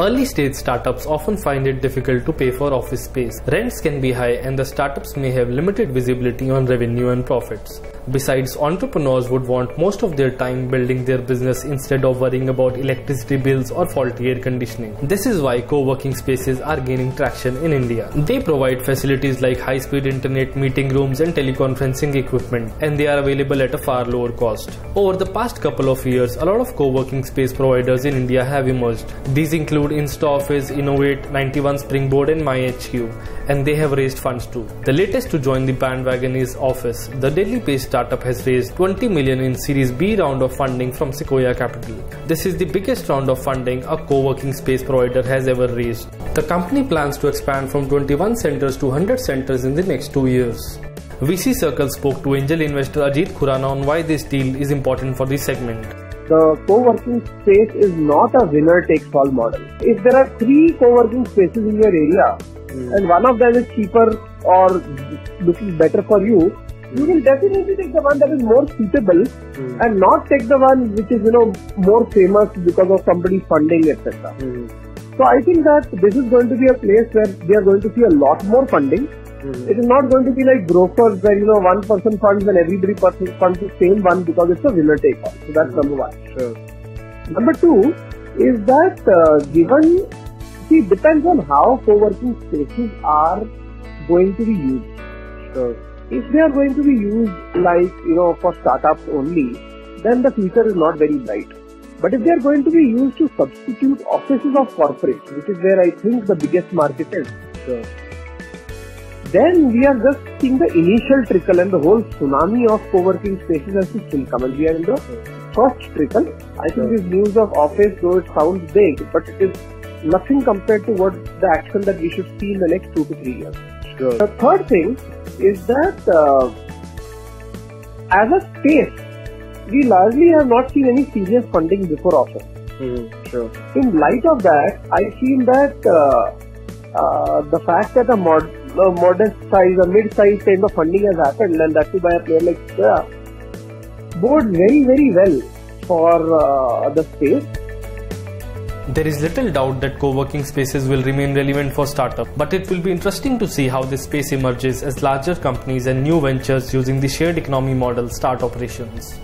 Early stage startups often find it difficult to pay for office space. Rents can be high and the startups may have limited visibility on revenue and profits. Besides, entrepreneurs would want most of their time building their business instead of worrying about electricity bills or faulty air conditioning. This is why co-working spaces are gaining traction in India. They provide facilities like high-speed internet, meeting rooms and teleconferencing equipment, and they are available at a far lower cost. Over the past couple of years, a lot of co-working space providers in India have emerged. These include InstaOffice, Innovate, 91 Springboard and MyHQ, and they have raised funds too. The latest to join the bandwagon is Office. The Delhi-based startup has raised 20 million in Series B round of funding from Sequoia Capital. This is the biggest round of funding a co-working space provider has ever raised. The company plans to expand from 21 centers to 100 centers in the next 2 years. VC Circle spoke to angel investor Ajit Khurana on why this deal is important for this segment. The co-working space is not a winner-takes-all model. If there are 3 co-working spaces in your area and one of them is cheaper or looking better for you, you will definitely take the one that is more suitable and not take the one which is more famous because of somebody's funding, etc. So I think that this is going to be a place where we are going to see a lot more funding. It is not going to be like brokers where one person funds and everybody funds the same one because it's a winner take all. So that's number one. Sure. Number 2 is that it depends on how co-working spaces are going to be used. Sure. If they are going to be used like for startups only, then the future is not very bright. But if they are going to be used to substitute offices of corporates, which is where I think the biggest market is, Sure. then we are just seeing the initial trickle and the whole tsunami of co-working spaces has to still come, and we are in the first trickle. I think this news of Office, though it sounds big, but it is nothing compared to what the action that we should see in the next 2 to 3 years. Sure. The third thing is that as a space, we largely have not seen any serious funding before Office. Sure. In light of that, I feel that the fact that a modest size, a mid-size kind of funding has happened, and that too by a player like Sequoia, bodes very, very well for the space. There is little doubt that co-working spaces will remain relevant for startups, but it will be interesting to see how this space emerges as larger companies and new ventures using the shared economy model start operations.